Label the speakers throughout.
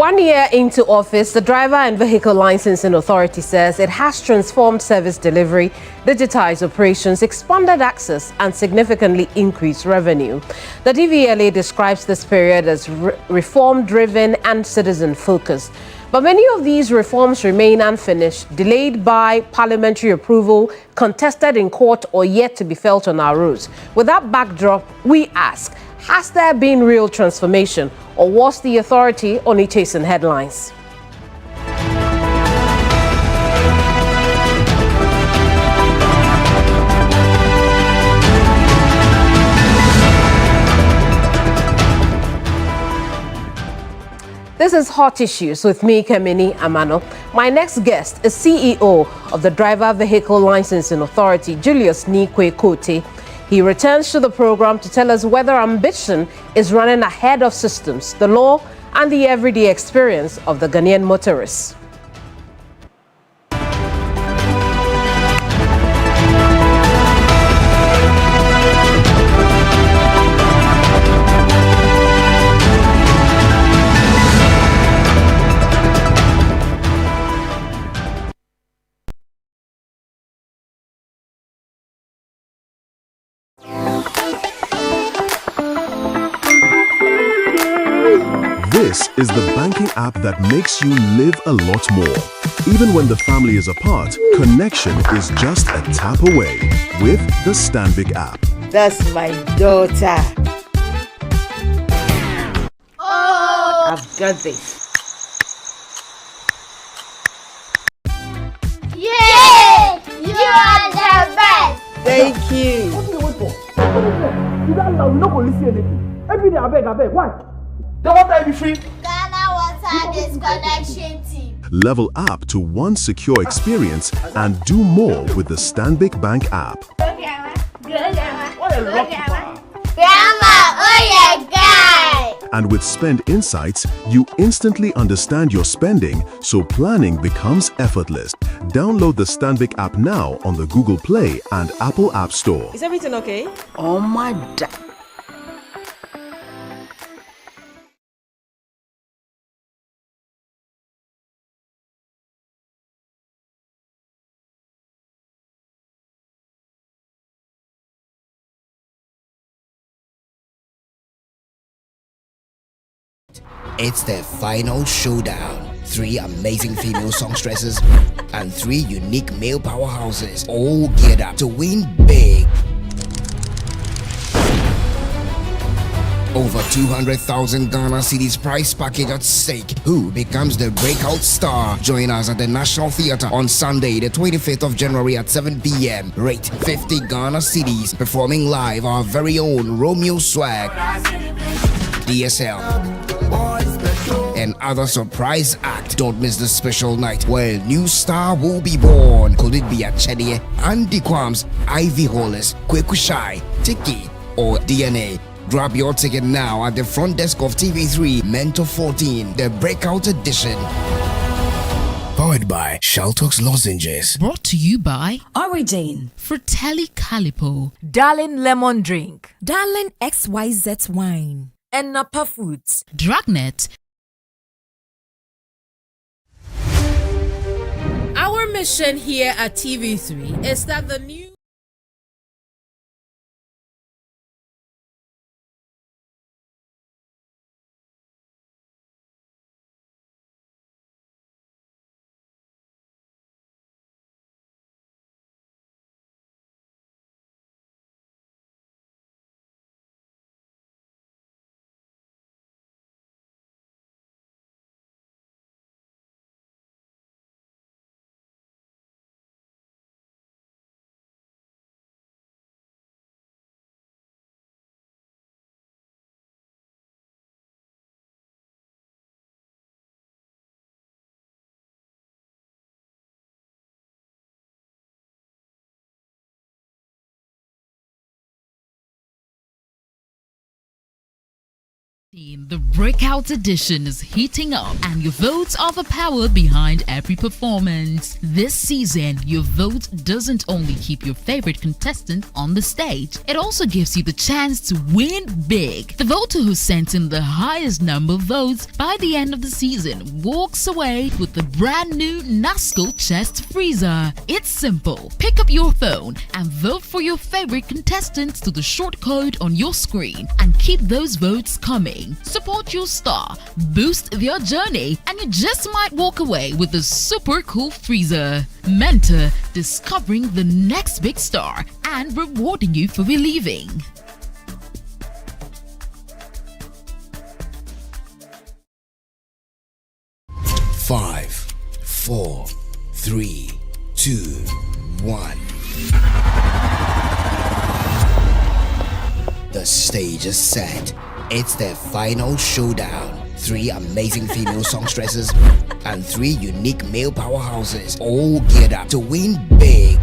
Speaker 1: 1 year into office, the Driver and Vehicle Licensing Authority says it has transformed service delivery, digitized operations, expanded access, and significantly increased revenue. The DVLA describes this period as reform-driven and citizen-focused. But many of these reforms remain unfinished, delayed by parliamentary approval, contested in court, or yet to be felt on our roads. With that backdrop, we ask, has there been real transformation, or was the authority only chasing headlines? This is Hot Issues with me, Kemini Amano. My next guest is CEO of the Driver Vehicle Licensing Authority, Julius Nikwe Kote. He returns to the program to tell us whether ambition is running ahead of systems, the law, and the everyday experience of the Ghanaian motorists.
Speaker 2: This is the banking app that makes you live a lot more. Even when the family is apart, connection is just a tap away with the Stanbic app.
Speaker 3: That's my daughter. Oh! I've got this.
Speaker 4: Yay! You are the best!
Speaker 3: Thank you.
Speaker 5: What do you wait for? You don't know, you don't go listen anything. Every day I beg, why? The water will be free.
Speaker 4: Ghana Water Disconnection Team.
Speaker 2: Level up to one secure experience and do more with the Stanbic Bank app.
Speaker 4: Go, Grandma. Go, Grandma.
Speaker 5: What a
Speaker 4: Go,
Speaker 5: lucky
Speaker 4: Grandma.
Speaker 5: man.
Speaker 4: Grandma, oh yeah, guy.
Speaker 2: And with Spend Insights, you instantly understand your spending, so planning becomes effortless. Download the Stanbic app now on the Google Play and Apple App Store.
Speaker 3: Is everything okay? Oh my God.
Speaker 6: It's the final showdown. 3 amazing female songstresses and 3 unique male powerhouses all geared up to win big. Over 200,000 Ghana cedis prize package at stake. Who becomes the breakout star? Join us at the National Theatre on Sunday, the 25th of January at 7 p.m. Rate 50 Ghana cedis. Performing live our very own Romeo Swag, DSL, and other surprise act. Don't miss the special night where a new star will be born. Could it be Achedie, Andy Kwams, Ivy Hollis, Kweku Shai, Tiki, or DNA? Grab your ticket now at the front desk of TV3 Mentor 14, the breakout edition. Powered by Shaltox Lozenges.
Speaker 7: Brought to you by
Speaker 8: Origin,
Speaker 7: Fratelli Calipo,
Speaker 8: Darling Lemon Drink,
Speaker 9: Darling XYZ Wine,
Speaker 8: and Napa Foods.
Speaker 7: Dragnet.
Speaker 1: Our mission here at TV3 is that the new
Speaker 7: The Breakout Edition is heating up, and your votes are the power behind every performance. This season, your vote doesn't only keep your favorite contestant on the stage, it also gives you the chance to win big. The voter who sent in the highest number of votes by the end of the season walks away with the brand new Nasco Chest Freezer. It's simple. Pick up your phone and vote for your favorite contestants to the short code on your screen and keep those votes coming. Support your star, boost their journey, and you just might walk away with a super cool freezer. Mentor, discovering the next big star and rewarding you for believing.
Speaker 6: Five, 4, 3, 2, 1. The stage is set. It's their final showdown. 3 amazing female songstresses and 3 unique male powerhouses all geared up to win big.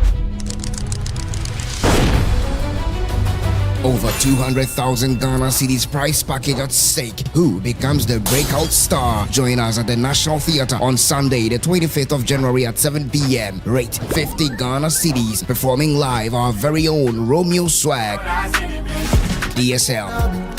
Speaker 6: Over 200,000 Ghana cedis prize package at stake. Who becomes the breakout star? Join us at the National Theatre on Sunday, the 25th of January at 7 p.m. Rate 50 Ghana cedis. Performing live our very own Romeo Swag, DSL,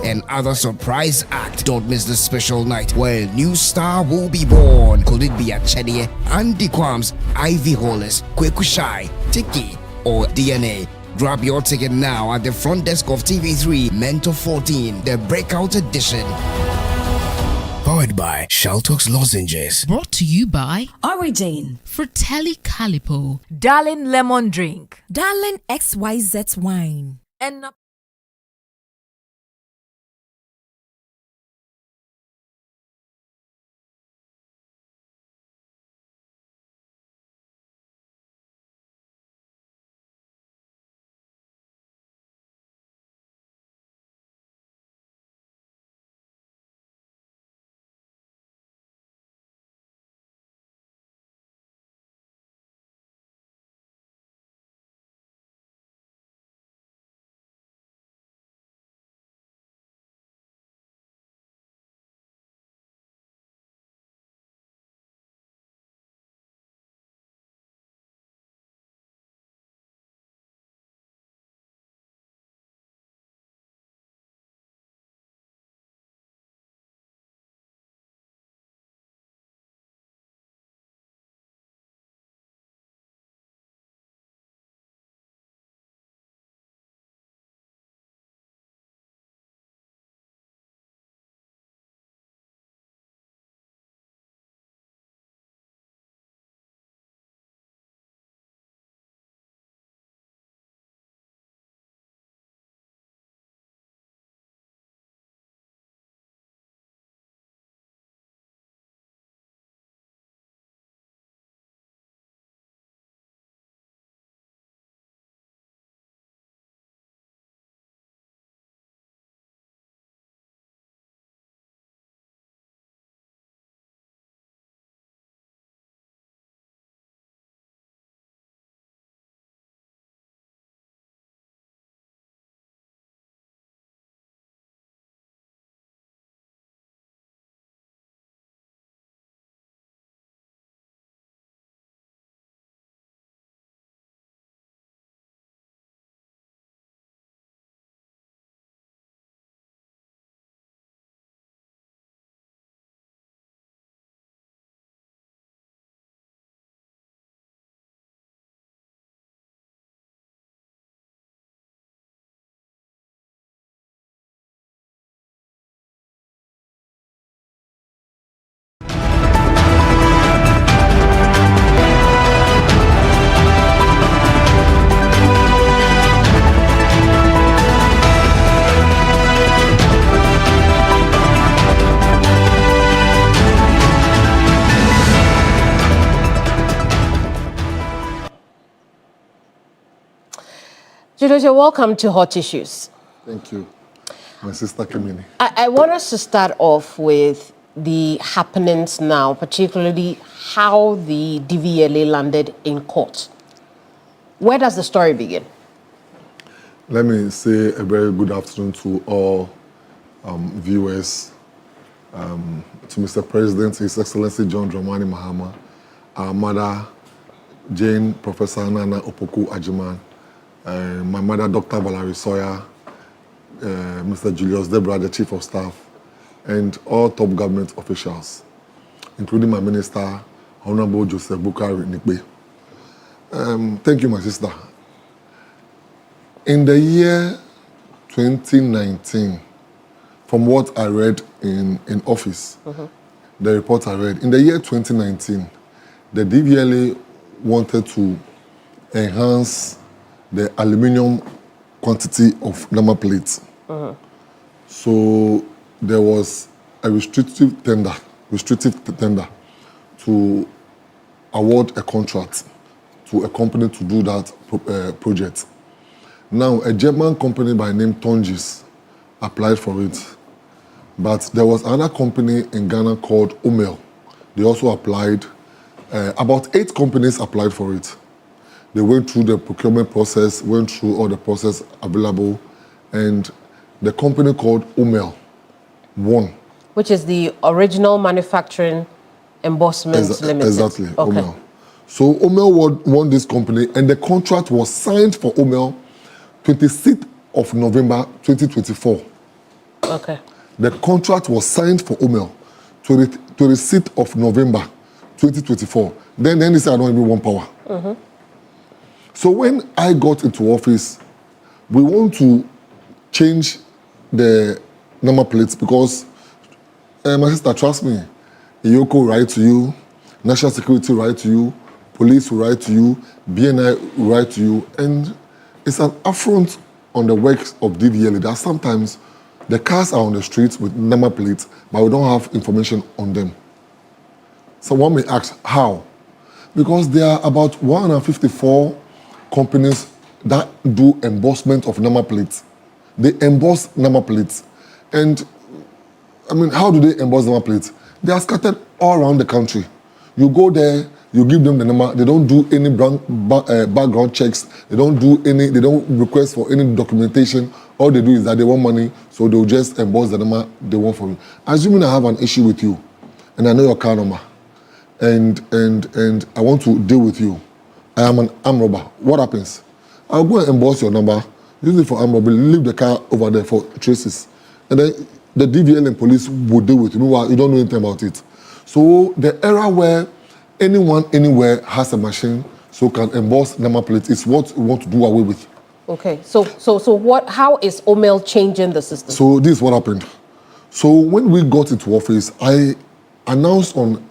Speaker 6: and other surprise act. Don't miss the special night where a new star will be born. Could it be Achenie, Andy Kwams, Ivy Hollis, Kweku Shai, Tiki, or DNA? Grab your ticket now at the front desk of TV3 Mentor 14, the Breakout Edition. Powered by Shaltox Lozenges.
Speaker 7: Brought to you by
Speaker 8: Origin.
Speaker 7: Fratelli Calipo,
Speaker 8: Darling Lemon Drink.
Speaker 9: Darling XYZ Wine.
Speaker 8: And
Speaker 1: Julius, you're welcome to Hot Issues.
Speaker 10: Thank you, my sister Kamini.
Speaker 1: I want us to start off with the happenings now, particularly how the DVLA landed in court. Where does the story begin?
Speaker 10: Let me say a very good afternoon to all viewers, to Mr. President, His Excellency John Dramani Mahama, our mother, Jane Professor Nana Opoku Ajiman, my mother, Dr. Valerie Sawyer, Mr. Julius Debra, the Chief of Staff, and all top government officials, including my minister, Honorable Joseph Bukari Nikbe. Thank you, my sister. In the year 2019, from what I read in office, the report I read, in the year 2019, the DVLA wanted to enhance the aluminium quantity of number plates. So there was a restrictive tender to award a contract to a company to do that project. Now, a German company by name Tongis applied for it, but there was another company in Ghana called Omel. They also applied. About 8 companies applied for it. They went through the procurement process, went through all the process available, and the company called Omel won.
Speaker 1: Which is the original manufacturing embossment limited.
Speaker 10: Exactly,
Speaker 1: okay.
Speaker 10: Omel. So Omel won this company, and the contract was signed for Omel 26th of November 2024.
Speaker 1: Okay.
Speaker 10: The contract was signed for Omel 26th of November 2024. Then they said, I don't even want power. So when I got into office, we want to change the number plates because, my sister, trust me, Iyoko will write to you, National Security will write to you, police will write to you, BNI will write to you, and it's an affront on the works of DVLA that sometimes the cars are on the streets with number plates, but we don't have information on them. So one may ask, how? Because there are about 154 companies that do embossment of number plates. They emboss number plates. And, I mean, how do they emboss number plates? They are scattered all around the country. You go there, you give them the number, they don't do any background checks, they don't request for any documentation. All they do is that they want money, so they'll just emboss the number they want from you. Assuming I have an issue with you, and I know your car number, and I want to deal with you, I am an armed robber. What happens? I'll go and emboss your number, use it for armed robbery, leave the car over there for traces. And then the DVL and police will deal with you. You don't know anything about it. So the era where anyone, anywhere has a machine so can emboss number plates is what we want to do away with.
Speaker 1: Okay, so how is Omel changing the system?
Speaker 10: So this is what happened. So when we got into office, I announced on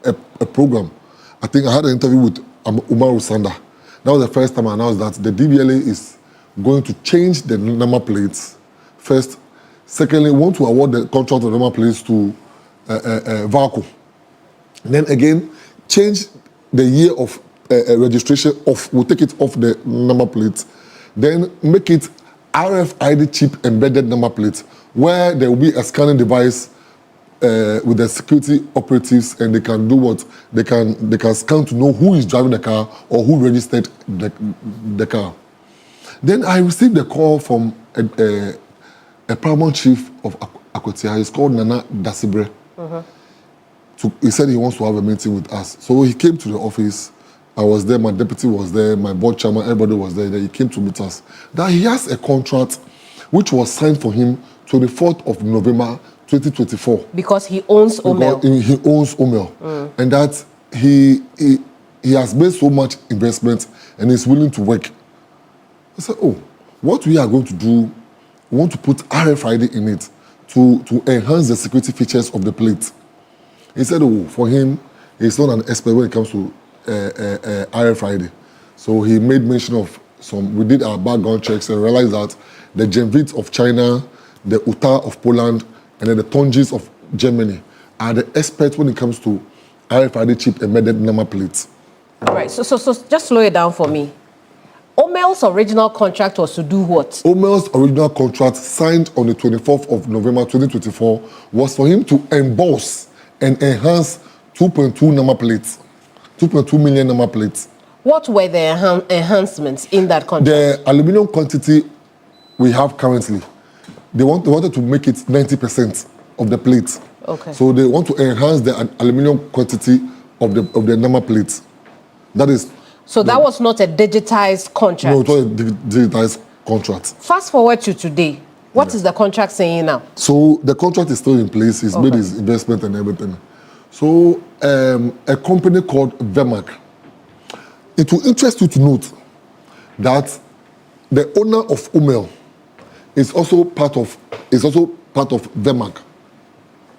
Speaker 10: a program. I think I had an interview with Umaru Sanda. That was the first time I announced that the DVLA is going to change the number plates first. Secondly, we want to award the contract of number plates to VACO. Then again, change the year of registration off. We'll take it off the number plates. Then make it RFID chip embedded number plates, where there will be a scanning device with the security operatives, and they can do what? They can scan to know who is driving the car or who registered the car. Then I received a call from a paramount chief of Akwatia. He's called Nana Dasibre. He said he wants to have a meeting with us. So he came to the office. I was there, my deputy was there, my board chairman, everybody was there. Then he came to meet us. That he has a contract which was signed for him 24th of November 2024.
Speaker 1: Because he owns Omel.
Speaker 10: He owns Omel. And that he has made so much investment and is willing to work. I said, what we are going to do, we want to put RFID in it to enhance the security features of the plate. He said, for him, he's not an expert when it comes to RFID. So he made mention of we did our background checks and realized that the Genvit of China, the UTA of Poland, and then the Tongis of Germany are the experts when it comes to RFID chip embedded number plates.
Speaker 1: Right, so just slow it down for me. Omel's original contract was to do what?
Speaker 10: Omel's original contract, signed on the 24th of November 2024, was for him to emboss and enhance 2.2 number plates, 2.2 million number plates.
Speaker 1: What were the enhancements in that contract?
Speaker 10: The aluminium quantity we have currently they wanted to make it 90% of the plate.
Speaker 1: Okay.
Speaker 10: So they want to enhance the aluminium quantity of the number plate. That is.
Speaker 1: So that was not a digitized contract?
Speaker 10: No, it was a digitized contract.
Speaker 1: Fast forward to today. What is the contract saying now?
Speaker 10: So the contract is still in place. He's made his investment and everything. So a company called Vermac. It will interest you to note that the owner of Umel is also part of Vermac.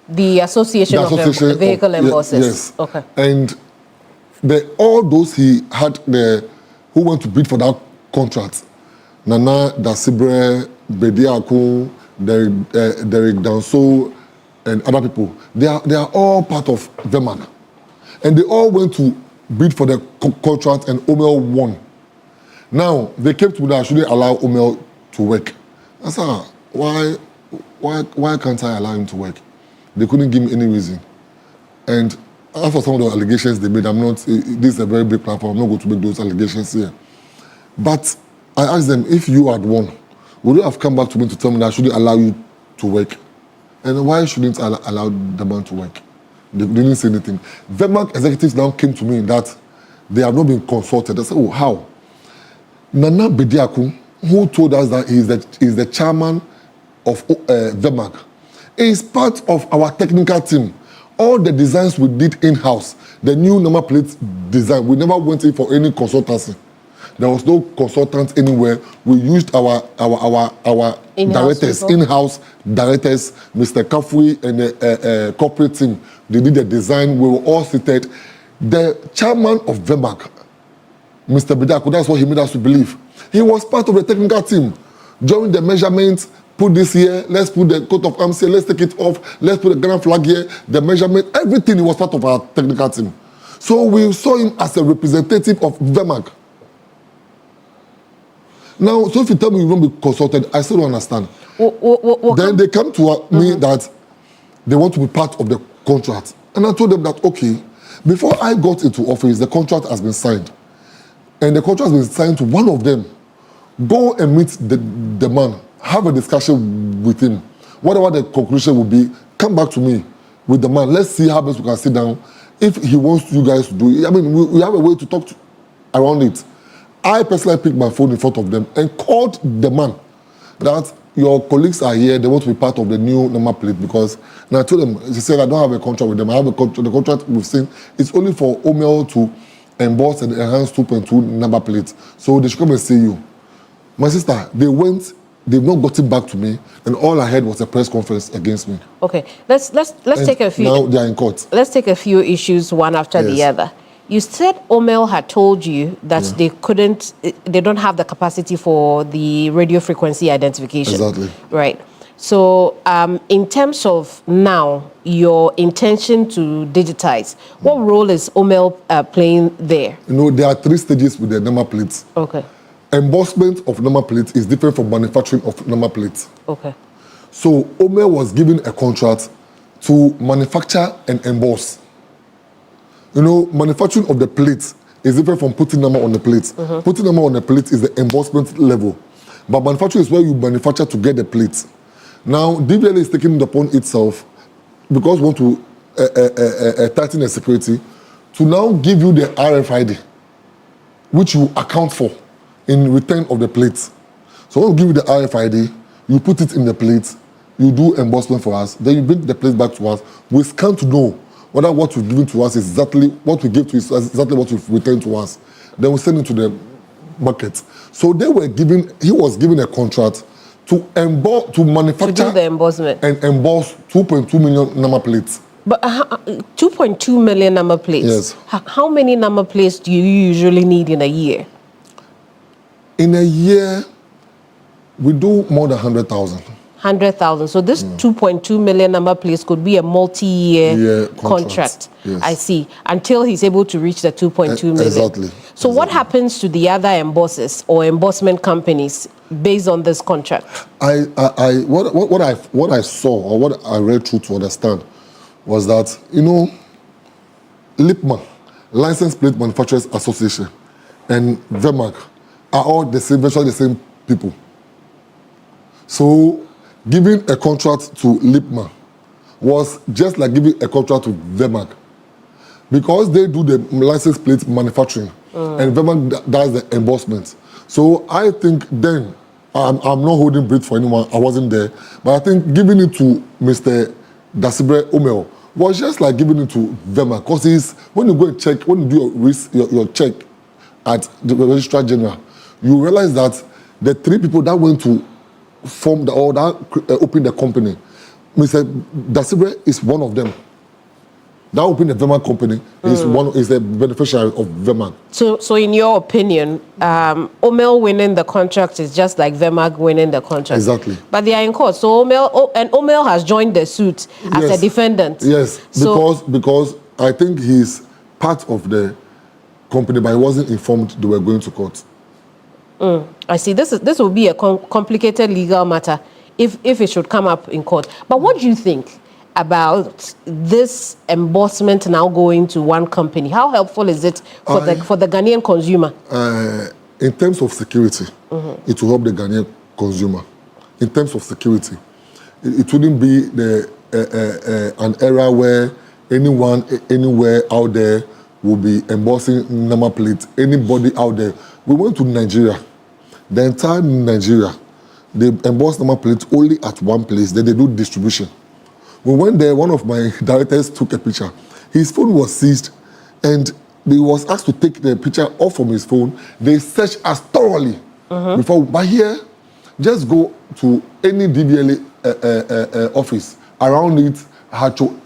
Speaker 1: The Association of the Vehicle Embossers.
Speaker 10: Yes.
Speaker 1: Okay.
Speaker 10: And all those he had who went to bid for that contract, Nana Dasibre, Bediaku, Derek Danso, and other people, they are all part of Vermac. And they all went to bid for the contract and Umel won. Now, they came to me that I shouldn't allow Umel to work. I said, why can't I allow him to work? They couldn't give me any reason. And as for some of the allegations they made, this is a very big platform, I'm not going to make those allegations here. But I asked them, if you had won, would you have come back to me to tell me that I shouldn't allow you to work? And why shouldn't I allow the man to work? They didn't say anything. Vermac executives now came to me that they have not been consulted. I said, oh, how? Nana Bediaku, who told us that he is the chairman of Vermac, is part of our technical team. All the designs we did in-house, the new number plate design, we never went in for any consultancy. There was no consultant anywhere. We used our directors, in-house directors, Mr. Kafui and the corporate team. They did the design. We were all seated. The chairman of Vermac, Mr. Bidaku, that's what he made us to believe. He was part of the technical team. During the measurements, put this here, let's put the coat of arms here, let's take it off, let's put the Ghana flag here, the measurement, everything, he was part of our technical team. So we saw him as a representative of Vermac. Now, so if you tell me you won't be consulted, I still don't understand. Then they come to me that they want to be part of the contract. And I told them that, okay, before I got into office, the contract has been signed. And the contract has been signed to one of them. Go and meet the man. Have a discussion with him. Whatever the conclusion will be, come back to me with the man. Let's see how best we can sit down. If he wants you guys to do it, I mean, we have a way to talk around it. I personally picked my phone in front of them and called the man that your colleagues are here, they want to be part of the new number plate because, and I told them, he said, I don't have a contract with them. I have a contract, the contract we've seen, it's only for Umel to emboss and enhance 2.2 number plates. So they should come and see you. My sister, they've not gotten back to me, and all I heard was a press conference against me.
Speaker 1: Okay, let's take a few.
Speaker 10: Now they are in court.
Speaker 1: Let's take a few issues one after the other. You said Umel had told you that they don't have the capacity for the radio frequency identification.
Speaker 10: Exactly.
Speaker 1: Right. So in terms of now, your intention to digitize, what role is Umel playing there?
Speaker 10: You know, there are 3 stages with the number plates.
Speaker 1: Okay.
Speaker 10: Embossment of number plates is different from manufacturing of number plates.
Speaker 1: Okay.
Speaker 10: So Umel was given a contract to manufacture and emboss. You know, manufacturing of the plates is different from putting number on the plates. Putting number on the plate is the embossment level. But manufacturing is where you manufacture to get the plates. Now, DVLA is taking it upon itself, because we want to tighten the security, to now give you the RFID, which you account for in return of the plates. So when we give you the RFID, you put it in the plate, you do embossment for us, then you bring the plate back to us. We scan to know whether what you've given to us is exactly what we give to you, is exactly what you've returned to us. Then we send it to the market. So he was given a contract to manufacture
Speaker 1: to do the embossment
Speaker 10: and emboss 2.2 million number plates.
Speaker 1: But 2.2 million number plates.
Speaker 10: Yes.
Speaker 1: How many number plates do you usually need in a year?
Speaker 10: In a year, we do more than 100,000.
Speaker 1: 100,000. So this 2.2 million number plates could be a multi-year contract.
Speaker 10: Yes.
Speaker 1: I see. Until he's able to reach the 2.2 million.
Speaker 10: Exactly.
Speaker 1: So what happens to the other embossers or embossment companies based on this contract?
Speaker 10: What I saw or what I read through to understand was that, you know, LIPMA, License Plate Manufacturers Association, and Vermac are all virtually the same people. So giving a contract to Lipman was just like giving a contract to Vermag. Because they do the license plate manufacturing and Vermag does the embossment. So I think then, I'm not holding breath for anyone, I wasn't there, but I think giving it to Mr. Dasibre Omel was just like giving it to Vermag. Because when you go and check, when you do your check at the Registrar General, you realize that the 3 people that went to form open the company, Mr. Dasibre is one of them. That opened the Vermag company is a beneficiary of Vermag.
Speaker 1: So in your opinion, Omel winning the contract is just like Vermag winning the contract.
Speaker 10: Exactly.
Speaker 1: But they are in court. So Omel has joined the suit as a defendant.
Speaker 10: Yes, because I think he's part of the company, but he wasn't informed they were going to court.
Speaker 1: I see. This will be a complicated legal matter if it should come up in court. But what do you think about this embossment now going to one company? How helpful is it for the Ghanaian consumer?
Speaker 10: In terms of security, it will help the Ghanaian consumer. In terms of security, it wouldn't be an era where anyone anywhere out there will be embossing number plate. Anybody out there. We went to Nigeria. The entire Nigeria, they emboss number plates only at one place. Then they do distribution. We went there, one of my directors took a picture. His phone was seized and he was asked to take the picture off from his phone. They searched us thoroughly before. But here, just go to any DVLA office around it,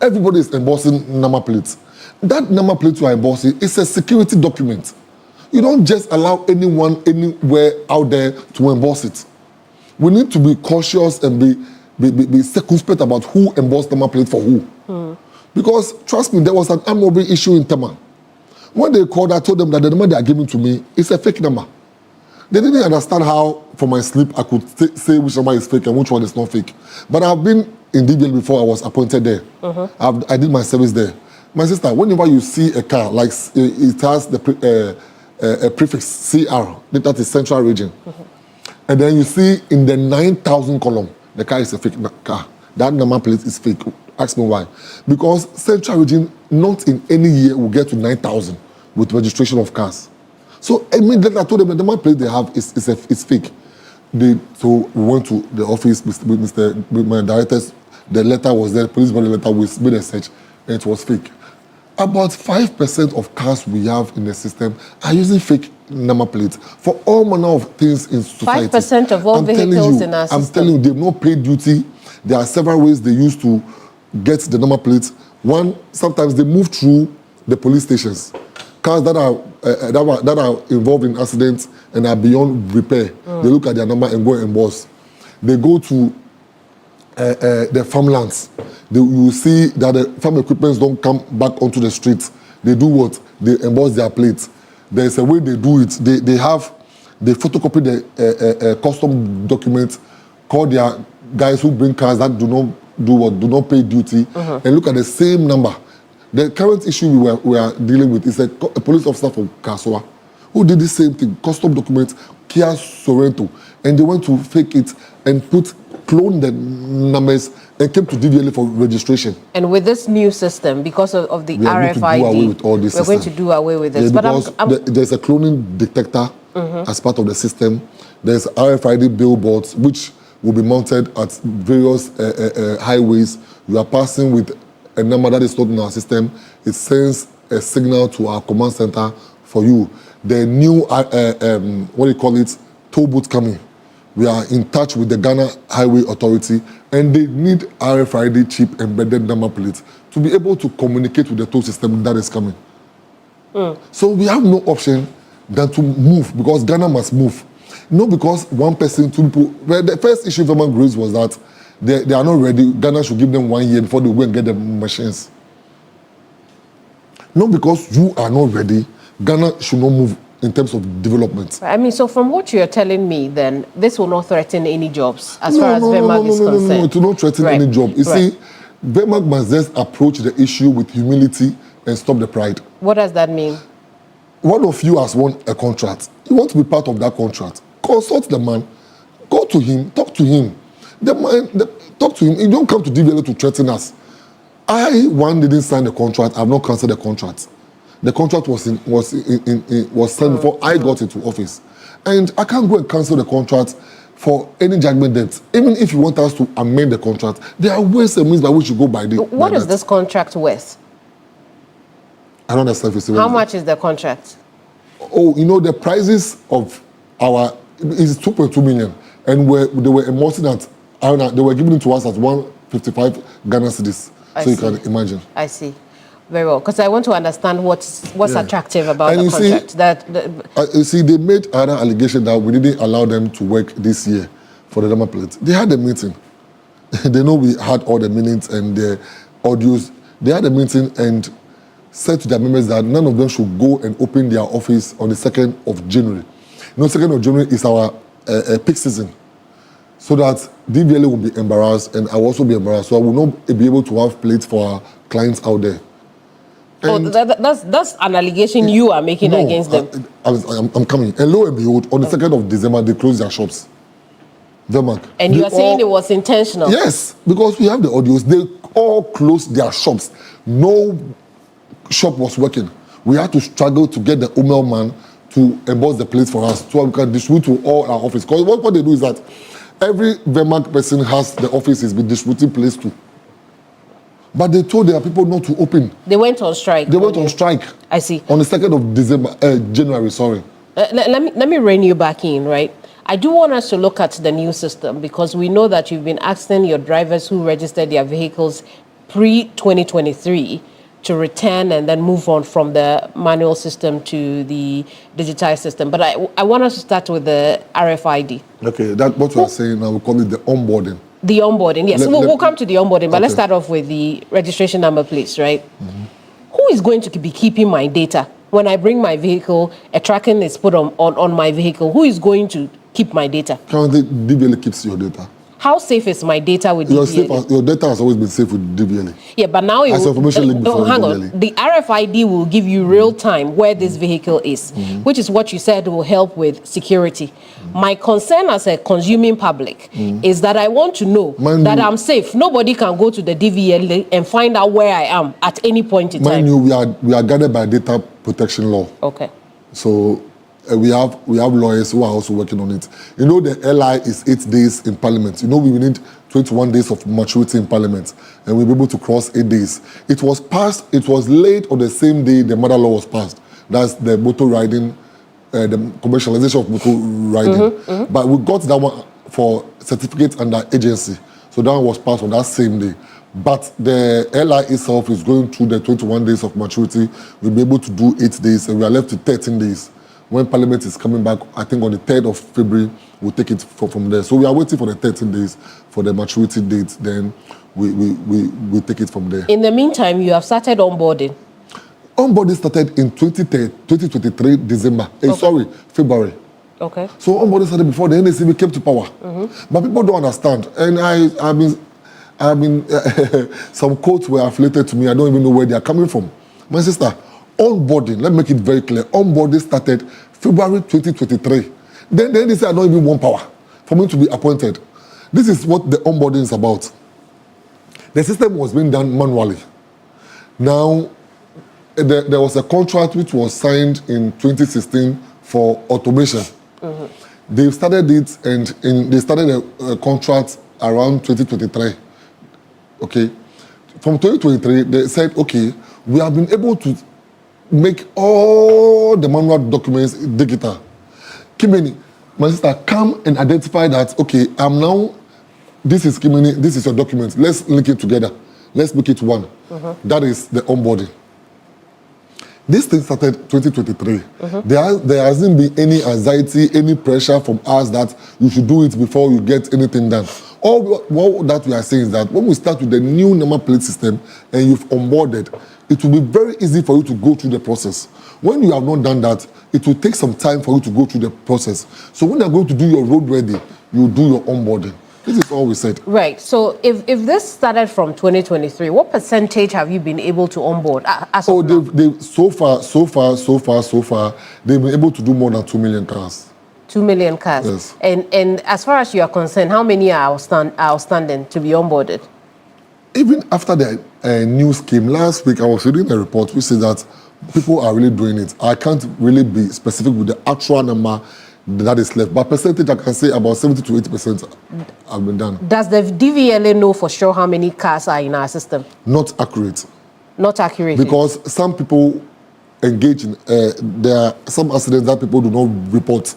Speaker 10: everybody is embossing number plates. That number plate you are embossing is a security document. You don't just allow anyone anywhere out there to emboss it. We need to be cautious and be circumspect about who embossed number plate for who. Because, trust me, there was an armed robbery issue in Tema. When they called, I told them that the number they are giving to me is a fake number. They didn't understand how, from my sleep, I could say which number is fake and which one is not fake. But I've been in DBL before I was appointed there. I did my service there. My sister, whenever you see a car, like it has the prefix CR, that is Central Region, and then you see in the 9,000 column, the car is a fake car. That number plate is fake. Ask me why. Because Central Region, not in any year, will get to 9,000 with registration of cars. So immediately I told them the number plate they have is fake. So we went to the office with my directors. The letter was there, police brought the letter, we made a search, and it was fake. About 5% of cars we have in the system are using fake number plates for all manner of things in society.
Speaker 1: 5% of all vehicles in our system. I'm
Speaker 10: telling you, they've not paid duty. There are several ways they use to get the number plates. One, sometimes they move through the police stations. Cars that are involved in accidents and are beyond repair, they look at their number and go and emboss. They go to the farmlands. You will see that the farm equipments don't come back onto the streets. They do what? They emboss their plates. There's a way they do it. They photocopy the custom documents, call their guys who bring cars that do not pay duty, and look at the same number. The current issue we are dealing with is a police officer from Kaswa who did the same thing, custom documents, Kia Sorento, and they went to fake it and clone the numbers and came to DVLA for registration.
Speaker 1: And with this new system, because of the RFID, we're going to do away with this.
Speaker 10: Yeah, but there's a cloning detector as part of the system. There's RFID billboards which will be mounted at various highways. You are passing with a number that is not in our system. It sends a signal to our command center for you. The new, toll booth coming. We are in touch with the Ghana Highway Authority, and they need RFID chip embedded number plates to be able to communicate with the toll system that is coming. So we have no option than to move, because Ghana must move. Not because one person, two people. Well, the first issue Vermag raised was that they are not ready. Ghana should give them 1 year before they go and get the machines. Not because you are not ready, Ghana should not move in terms of development.
Speaker 1: I mean, so from what you're telling me, then, this will not threaten any jobs as far as Vermag is concerned?
Speaker 10: No, it will not threaten any job. You see, Vermag must just approach the issue with humility and stop the pride.
Speaker 1: What does that mean?
Speaker 10: One of you has won a contract. You want to be part of that contract. Consult the man. Go to him. Talk to him. Talk to him. You don't come to DVLA to threaten us. Didn't sign the contract. I've not cancelled the contract. The contract was signed before I got into office. And I can't go and cancel the contract for any judgment debt. Even if you want us to amend the contract, there are ways and means by which you go by the.
Speaker 1: What is this contract worth?
Speaker 10: I don't understand.
Speaker 1: How much is the contract?
Speaker 10: Oh, you know, the prices of our is 2.2 million. And they were emulsing at, they were giving it to us at 155 Ghana cedis. So you can imagine.
Speaker 1: I see. Very well, because I want to understand what's attractive about the contract.
Speaker 10: You see, they made another allegation that we didn't allow them to work this year for the Dama Plate. They had a meeting. They know we had all the minutes and the audios. They had a meeting and said to their members that none of them should go and open their office on the 2nd of January. You know, 2nd of January is our peak season. So that DVLA will be embarrassed and I will also be embarrassed. So I will not be able to have plates for our clients out there.
Speaker 1: That's an allegation you are making against them.
Speaker 10: I'm coming. And lo and behold, on the 2nd of December, they closed their shops. Vermac.
Speaker 1: And you are saying it was intentional?
Speaker 10: Yes, because we have the audios. They all closed their shops. No shop was working. We had to struggle to get the Umel man to emboss the plates for us so we can distribute to all our office. Because what they do is that every Vermac person has the office is been distributing plates to. But they told their people not to open.
Speaker 1: They went on strike.
Speaker 10: They went on strike.
Speaker 1: I see.
Speaker 10: On the 2nd of January, sorry.
Speaker 1: Let me rein you back in, right? I do want us to look at the new system because we know that you've been asking your drivers who registered their vehicles pre-2023 to return and then move on from the manual system to the digitized system. But I want us to start with the RFID.
Speaker 10: Okay, that's what we are saying now. We call it the onboarding.
Speaker 1: The onboarding, yes. We'll come to the onboarding, but let's start off with the registration number, please, right? Mm-hmm. Who is going to be keeping my data? When I bring my vehicle, a tracking is put on my vehicle. Who is going to keep my data?
Speaker 10: Currently, DVLA keeps your data.
Speaker 1: How safe is my data with DVLA?
Speaker 10: Your data has always been safe with DVLA.
Speaker 1: Yeah, but now
Speaker 10: hang on.
Speaker 1: The RFID will give you real time where this vehicle is, which is what you said will help with security. My concern as a consuming public is that I want to know that I'm safe. Nobody can go to the DVLA and find out where I am at any point in time.
Speaker 10: Mind you, we are guided by data protection law.
Speaker 1: Okay.
Speaker 10: So we have lawyers who are also working on it. You know, the LI is 8 days in Parliament. You know, we need 21 days of maturity in Parliament, and we'll be able to cross 8 days. It was passed. It was late on the same day the mother law was passed. That's the motor riding, the commercialization of motor riding. But we got that one for certificate under agency. So that one was passed on that same day. But the LI itself is going through the 21 days of maturity. We'll be able to do 8 days, and we are left with 13 days. When Parliament is coming back, I think on the 3rd of February, we'll take it from there. So we are waiting for the 13 days for the maturity date. Then we take it from there.
Speaker 1: In the meantime, you have started onboarding.
Speaker 10: Onboarding started in 2023 December. February.
Speaker 1: Okay.
Speaker 10: So onboarding started before the NACB came to power. But people don't understand. And I mean, some quotes were affiliated to me. I don't even know where they are coming from. My sister, onboarding, let me make it very clear. Onboarding started February 2023. Then they said I don't even want power for me to be appointed. This is what the onboarding is about. The system was being done manually. Now, there was a contract which was signed in 2016 for automation. They started it and they started a contract around 2023. Okay. From 2023, they said, okay, we have been able to make all the manual documents digital. Kimeni, my sister, come and identify that, okay, I'm now, this is Kimeni, this is your document. Let's link it together. Let's make it one. That is the onboarding. This thing started 2023. There hasn't been any anxiety, any pressure from us that you should do it before you get anything done. All that we are saying is that when we start with the new number plate system and you've onboarded, it will be very easy for you to go through the process. When you have not done that, it will take some time for you to go through the process. So when you're going to do your road ready, you do your onboarding. This is all we said. Right.
Speaker 1: So if this started from 2023, what percentage have you been able to onboard?
Speaker 10: So far, they've been able to do more than 2 million cars.
Speaker 1: 2 million cars.
Speaker 10: Yes.
Speaker 1: And as far as you are concerned, how many are outstanding to be onboarded?
Speaker 10: Even after the new scheme, last week I was reading a report which says that people are really doing it. I can't really be specific with the actual number that is left, but percentage I can say about 70 to 80% have been done.
Speaker 1: Does the DVLA know for sure how many cars are in our system?
Speaker 10: Not accurate.
Speaker 1: Not accurate.
Speaker 10: Because some people engage in, there are some accidents that people do not report.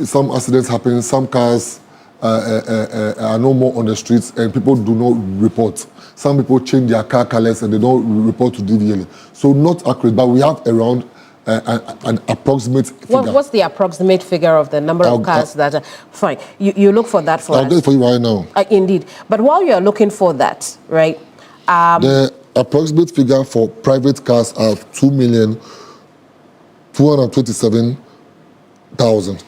Speaker 10: Some accidents happen, some cars are no more on the streets and people do not report. Some people change their car colors and they don't report to DVLA. So not accurate, but we have around an approximate figure.
Speaker 1: What's the approximate figure of the number of cars that are... Fine, you look for that for
Speaker 10: I'll
Speaker 1: us.
Speaker 10: get it for you right now.
Speaker 1: Indeed. But while you're looking for that, right...
Speaker 10: the approximate figure for private cars are 2,227,000.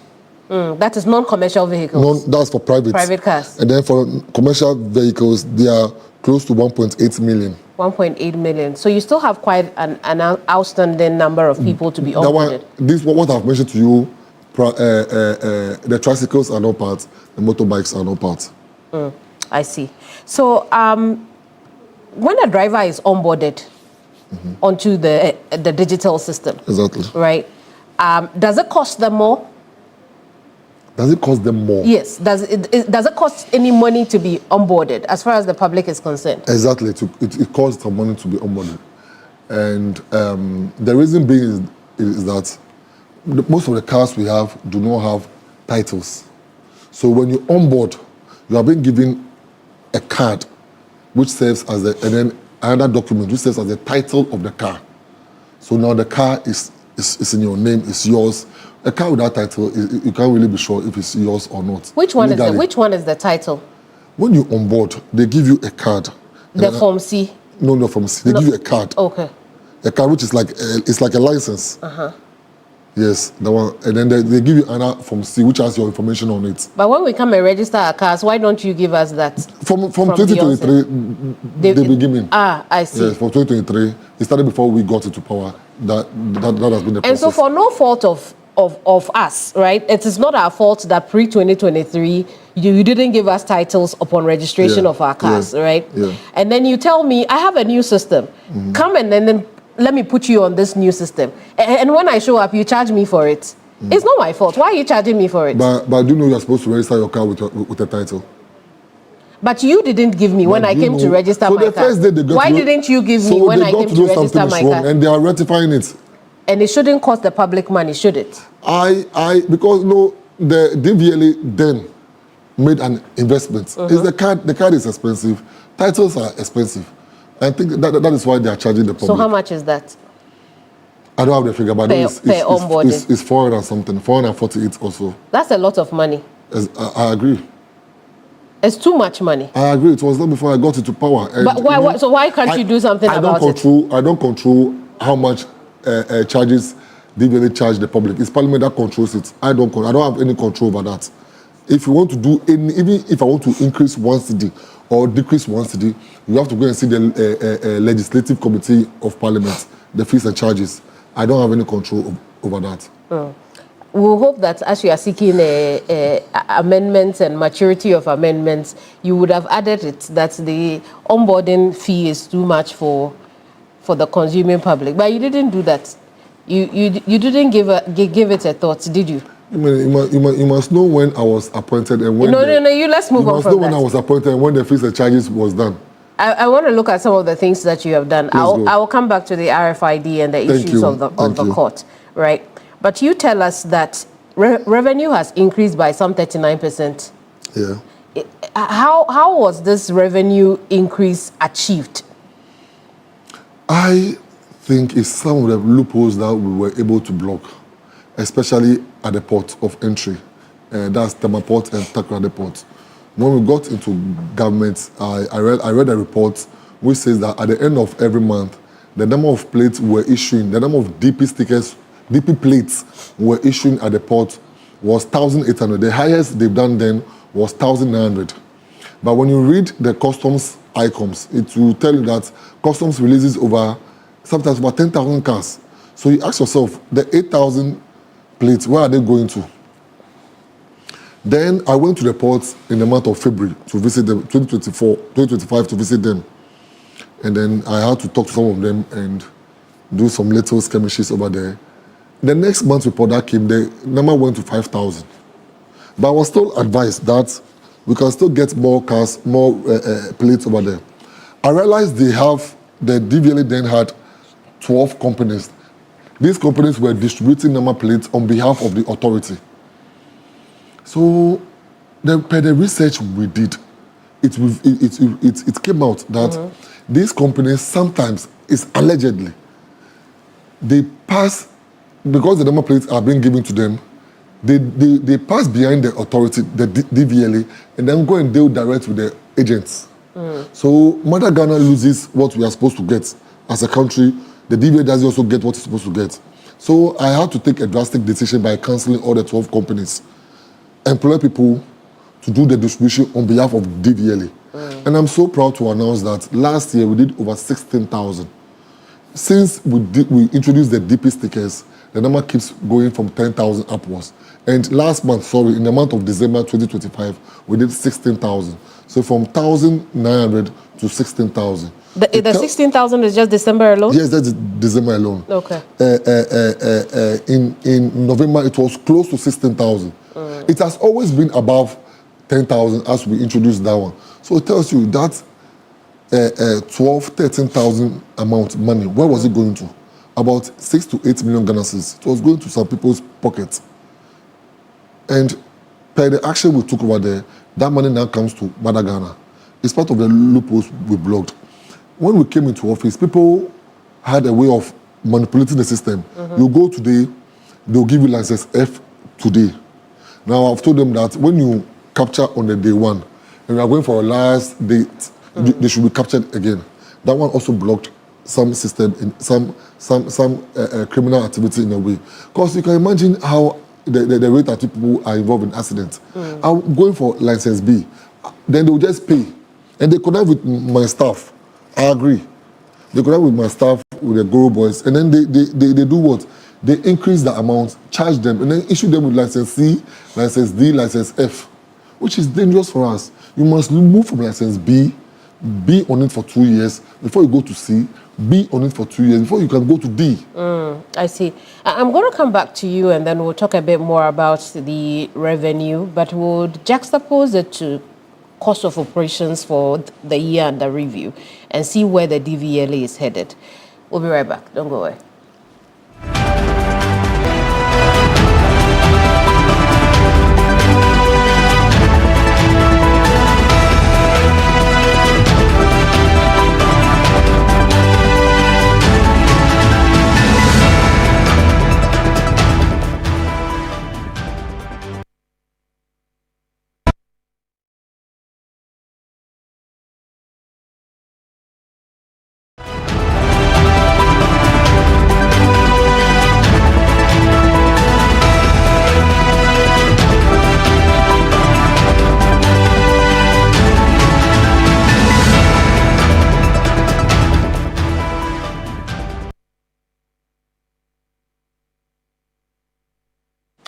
Speaker 1: That is non-commercial vehicles.
Speaker 10: That's for private
Speaker 1: cars.
Speaker 10: And then for commercial vehicles, they are close to 1.8 million.
Speaker 1: 1.8 million. So you still have quite an outstanding number of people to be onboarded.
Speaker 10: What I've mentioned to you, the tricycles are not part, the motorbikes are not part.
Speaker 1: I see. So when a driver is onboarded onto the digital system,
Speaker 10: exactly,
Speaker 1: right? Does it cost them more?
Speaker 10: Does it cost them more?
Speaker 1: Yes. Does it cost any money to be onboarded as far as the public is concerned?
Speaker 10: Exactly. It costs some money to be onboarded. And the reason being is that most of the cars we have do not have titles. So when you onboard, you are being given a card which serves as and then another document which serves as the title of the car. So now the car is in your name, it's yours. A car without title, you can't really be sure if it's yours or not.
Speaker 1: Which one is the title?
Speaker 10: When you onboard, they give you a card.
Speaker 1: The Form C?
Speaker 10: No, Form C. They give you a card.
Speaker 1: Okay.
Speaker 10: A card which is like a license. Yes, the one, and then they give you another Form C which has your information on it.
Speaker 1: But when we come and register our cars, why don't you give us that?
Speaker 10: From 2023, they begin in.
Speaker 1: I see.
Speaker 10: Yes, from 2023, it started before we got into power. That has been the process.
Speaker 1: And so for no fault of us, right? It is not our fault that pre-2023 you didn't give us titles upon registration of our cars, right?
Speaker 10: Yeah.
Speaker 1: And then you tell me, I have a new system. Come and then let me put you on this new system. And when I show up, you charge me for it. It's not my fault. Why are you charging me for it?
Speaker 10: But do you know you're supposed to register your car with a title?
Speaker 1: But you didn't give me when I came to register my car. Why didn't you give me when I came to register my car?
Speaker 10: And they are rectifying it.
Speaker 1: And it shouldn't cost the public money, should it?
Speaker 10: Because the DVLA then made an investment. The card is expensive. Titles are expensive. I think that is why they are charging the public.
Speaker 1: So how much is that?
Speaker 10: I don't have the figure, but it's 400 and something, 448 or so.
Speaker 1: That's a lot of money.
Speaker 10: I agree.
Speaker 1: It's too much money.
Speaker 10: I agree. It was done before I got into power.
Speaker 1: But why can't you do something about it?
Speaker 10: I don't control how much charges DVLA charge the public. It's Parliament that controls it. I don't have any control over that. If you want to do even if I want to increase one cedi or decrease one cedi, you have to go and see the legislative committee of Parliament, the fees and charges. I don't have any control over that.
Speaker 1: We'll hope that as you are seeking amendments and maturity of amendments, you would have added it that the onboarding fee is too much for the consuming public. But you didn't do that. You didn't give it a thought, did you?
Speaker 10: You must know when I was appointed and when.
Speaker 1: Let's move on from that. You must know
Speaker 10: when I was appointed and when the fees and charges was done.
Speaker 1: I want to look at some of the things that you have done. I will come back to the RFID and the issues of the court, right? But you tell us that revenue has increased by some 39%.
Speaker 10: Yeah.
Speaker 1: How was this revenue increase achieved?
Speaker 10: I think it's some of the loopholes that we were able to block, especially at the port of entry. That's Tema Port and Takoradi Port. When we got into government, I read a report which says that at the end of every month, the number of plates we're issuing, the number of DP stickers, DP plates we're issuing at the port was 1,800. The highest they've done then was 1,900. But when you read the customs ICOMS, it will tell you that customs releases sometimes over 10,000 cars. So you ask yourself, the 8,000 plates, where are they going to? Then I went to the port in the month of February to visit them, 2025 to visit them. And then I had to talk to some of them and do some little skirmishes over there. The next month report that came, the number went to 5,000. But I was still advised that we can still get more cars, more plates over there. I realized the DVLA then had 12 companies. These companies were distributing number plates on behalf of the authority. So, per the research we did, it came out that these companies sometimes, is allegedly, they pass, because the number plates are being given to them, they pass behind the authority, the DVLA, and then go and deal direct with the agents. So Mother Ghana loses what we are supposed to get as a country. The DVLA doesn't also get what it's supposed to get. So I had to take a drastic decision by cancelling all the 12 companies, employ people to do the distribution on behalf of DVLA. And I'm so proud to announce that last year we did over 16,000. Since we introduced the DP stickers, the number keeps going from 10,000 upwards. And last month, in the month of December 2025, we did 16,000. So from 1,900 to 16,000.
Speaker 1: The 16,000 is just December alone?
Speaker 10: Yes, that's December alone.
Speaker 1: Okay.
Speaker 10: In November, it was close to 16,000. It has always been above 10,000 as we introduced that one. So it tells you that 12, 13,000 amount money, where was it going to? About 6 to 8 million Ghana cedis. It was going to some people's pockets. And per the action we took over there, that money now comes to Mother Ghana. It's part of the loopholes we blocked. When we came into office, people had a way of manipulating the system. You go today, they'll give you license F today. Now, I've told them that when you capture on the day one, and you are going for a last date, they should be captured again. That one also blocked some system, in some criminal activity in a way. Because you can imagine how the rate that people are involved in accidents. I'm going for license B, then they will just pay. And they connect with my staff. I agree. They connect with my staff, with the Guru boys, and then they do what? They increase the amount, charge them, and then issue them with license C, license D, license F, which is dangerous for us. You must move from license B, be on it for 2 years before you go to C, be on it for 2 years before you can go to D.
Speaker 1: I see. I'm going to come back to you and then we'll talk a bit more about the revenue, but we'll juxtapose it to cost of operations for the year under review and see where the DVLA is headed. We'll be right back. Don't go away.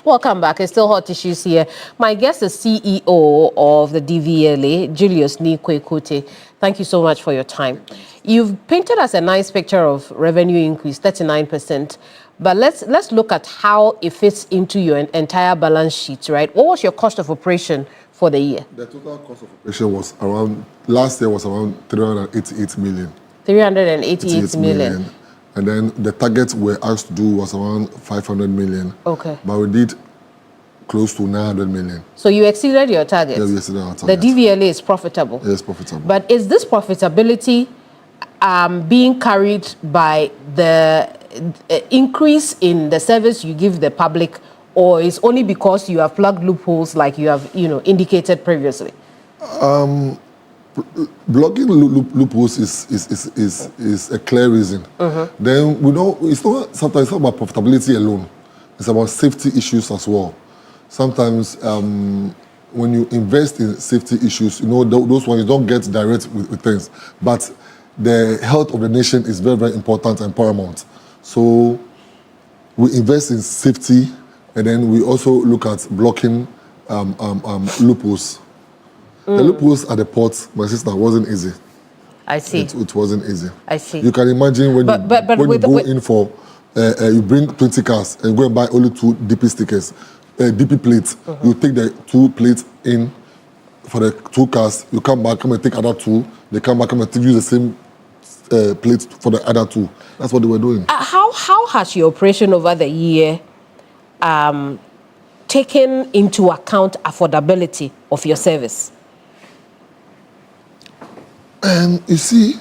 Speaker 1: Welcome back. It's still hot issues here. My guest is CEO of the DVLA, Julius Nikwe-Kote. Thank you so much for your time. You've painted us a nice picture of revenue increase, 39%. But let's look at how it fits into your entire balance sheet, right? What was your cost of operation for the year?
Speaker 10: The total cost of operation was last year was around 388 million.
Speaker 1: 388 million.
Speaker 10: And then the target we're asked to do was around 500 million.
Speaker 1: Okay.
Speaker 10: But we did close to 900 million.
Speaker 1: So you exceeded your target?
Speaker 10: Yeah, we exceeded our target.
Speaker 1: The DVLA is profitable?
Speaker 10: Yes, profitable.
Speaker 1: But is this profitability being carried by the increase in the service you give the public, or is only because you have plugged loopholes like you have indicated previously?
Speaker 10: Blocking loopholes is a clear reason. Then we know it's not about profitability alone. It's about safety issues as well. Sometimes when you invest in safety issues, those ones you don't get direct with things. But the health of the nation is very, very important and paramount. So we invest in safety, and then we also look at blocking loopholes. The loopholes at the port, my sister, wasn't easy.
Speaker 1: I see.
Speaker 10: It wasn't easy.
Speaker 1: I see.
Speaker 10: You can imagine when you go in for, you bring 20 cars and go and buy only 2 DP stickers, DP plates. You take the 2 plates in for the 2 cars. You come back, come and take other 2. They come back, come and use the same plates for the other 2. That's what they were doing.
Speaker 1: How has your operation over the year taken into account affordability of your service?
Speaker 10: You see,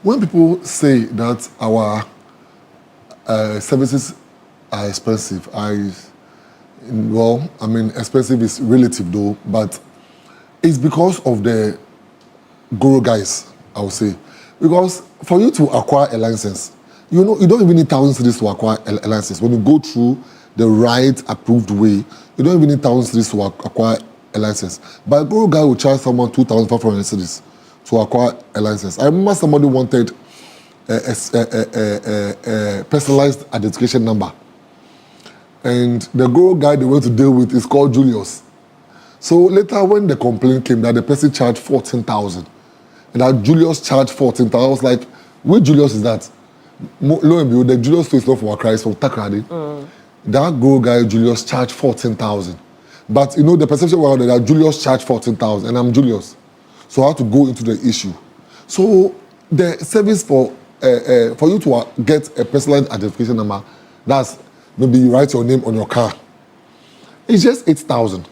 Speaker 10: when people say that our services are expensive, expensive is relative though, but it's because of the Guru guys, I would say. Because for you to acquire a license, you don't even need thousands of cedis to acquire a license. When you go through the right approved way, you don't even need thousands of cedis to acquire a license. But a Guru guy will charge someone 2,500 cedis to acquire a license. I remember somebody wanted a personalized identification number. And the Guru guy they went to deal with is called Julius. So later when the complaint came that the person charged 14,000, and that Julius charged 14,000, I was like, which Julius is that? Lo and behold, the Julius is not from Accra, it's from Takrady. That Guru guy, Julius, charged 14,000. But the perception was that Julius charged 14,000, and I'm Julius. So I had to go into the issue. So the service for you to get a personalized identification number, that's maybe you write your name on your car. It's just 8,000.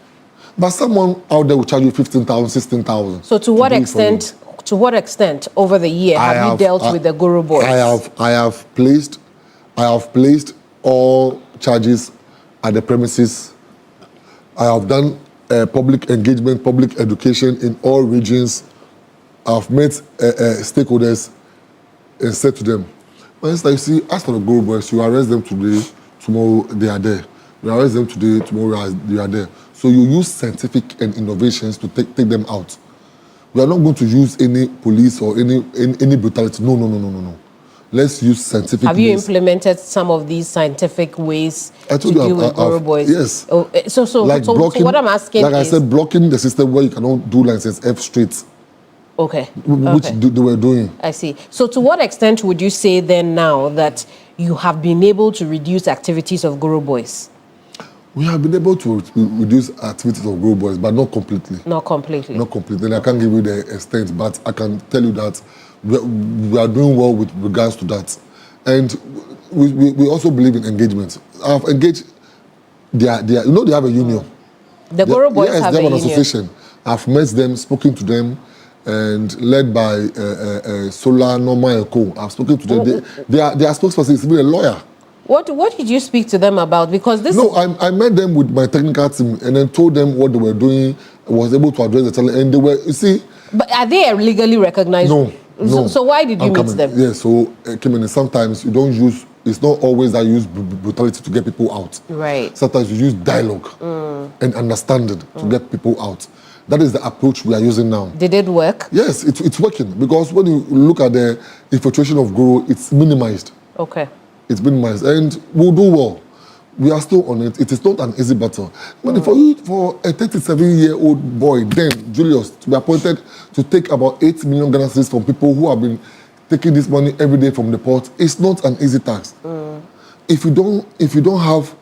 Speaker 10: But someone out there will charge you 15,000, 16,000.
Speaker 1: So to what extent over the year have you dealt with the Guru boys?
Speaker 10: I have placed all charges at the premises. I have done public engagement, public education in all regions. I've met stakeholders and said to them, well, it's like, see, as for the Guru boys, you arrest them today, tomorrow they are there. You arrest them today, tomorrow they are there. So you use scientific and innovations to take them out. We are not going to use any police or any brutality. No. Let's use scientific
Speaker 1: Have you implemented some of these scientific ways to deal with Guru boys?
Speaker 10: Yes.
Speaker 1: So what I'm asking
Speaker 10: is... Like I said, blocking the system where you cannot do license F straight.
Speaker 1: Okay.
Speaker 10: Which they were doing.
Speaker 1: I see. So to what extent would you say then now that you have been able to reduce activities of Guru boys?
Speaker 10: We have been able to reduce activities of Guru boys, but not completely.
Speaker 1: Not completely.
Speaker 10: Not completely. I can't give you the extent, but I can tell you that we are doing well with regards to that. And we also believe in engagement. I've engaged they have a union.
Speaker 1: The Guru boys have
Speaker 10: they have
Speaker 1: a
Speaker 10: an
Speaker 1: union.
Speaker 10: association. I've met them, spoken to them, and led by Solar Norma and Co. I've spoken to them. Their spokesperson is even a lawyer.
Speaker 1: What did you speak to them about? Because this...
Speaker 10: No, I met them with my technical team and then told them what they were doing. I was able to address the challenge, and they were, you see...
Speaker 1: But are they legally recognized?
Speaker 10: No.
Speaker 1: So why did you meet them?
Speaker 10: Yeah, so, Kimani, sometimes you don't use... It's not always that you use brutality to get people out.
Speaker 1: Right.
Speaker 10: Sometimes you use dialogue and understanding to get people out. That is the approach we are using now.
Speaker 1: Did it work?
Speaker 10: Yes, it's working. Because when you look at the infiltration of Guru, it's minimized.
Speaker 1: Okay.
Speaker 10: It's been nice, and we'll do well. We are still on it. It is not an easy battle. For a 37-year-old boy, then Julius, to be appointed to take about 8 million Ghana cedis from people who have been taking this money every day from the port, it's not an easy task. If you don't have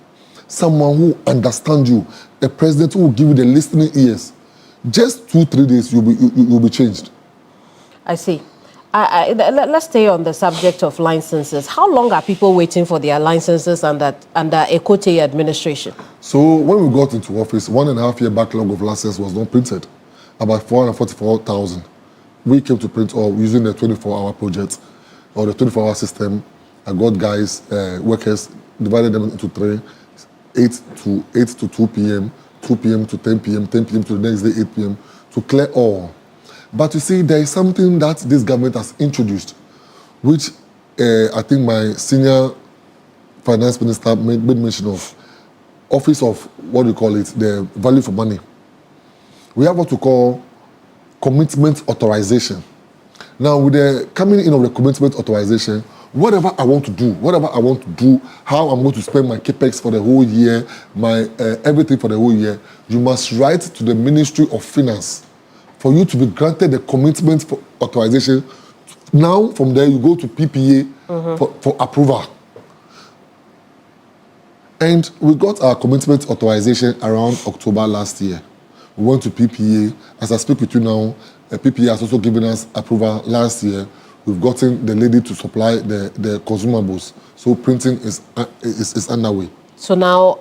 Speaker 10: someone who understands you, a president who will give you the listening ears, just 2-3 days you'll be changed.
Speaker 1: I see. Let's stay on the subject of licenses. How long are people waiting for their licenses under Ekote administration? So
Speaker 10: when we got into office, 1.5 year backlog of licenses was not printed, about 444,000. We came to print all using the 24-hour project or the 24-hour system. I got guys, workers, divided them into 3, 8 to 2 p.m., 2 p.m. to 10 p.m., 10 p.m. to the next day, 8 p.m. to clear all. But you see, there is something that this government has introduced, which I think my senior finance minister made mention of. Office of, what do you call it, the value for money. We have what we call commitment authorization. Now, with the coming in of the commitment authorization, whatever I want to do, how I'm going to spend my capex for the whole year, my everything for the whole year, you must write to the Ministry of Finance for you to be granted the commitment for authorization. Now, from there, you go to PPA for approval. And we got our commitment authorization around October last year. We went to PPA. As I speak with you now, PPA has also given us approval last year. We've gotten the lady to supply the consumables. So printing is underway.
Speaker 1: So now